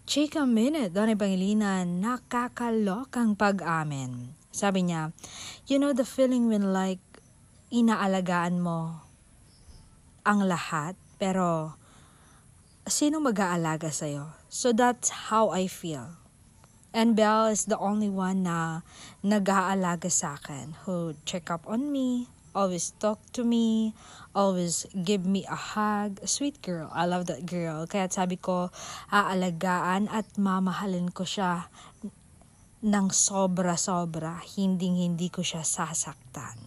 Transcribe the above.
Chika Minute, Donay Pangilinan, nakakalokang pag-amin. Sabi niya, you know the feeling when like inaalagaan mo ang lahat, pero sino mag-aalaga sa'yo? So that's how I feel. And Belle is the only one na nag-aalaga sa akin, who check up on me, always talk to me, always give me a hug. Sweet girl, I love that girl. Kaya sabi ko, aalagaan at mamahalin ko siya ng sobra-sobra, hindi ko siya sasaktan.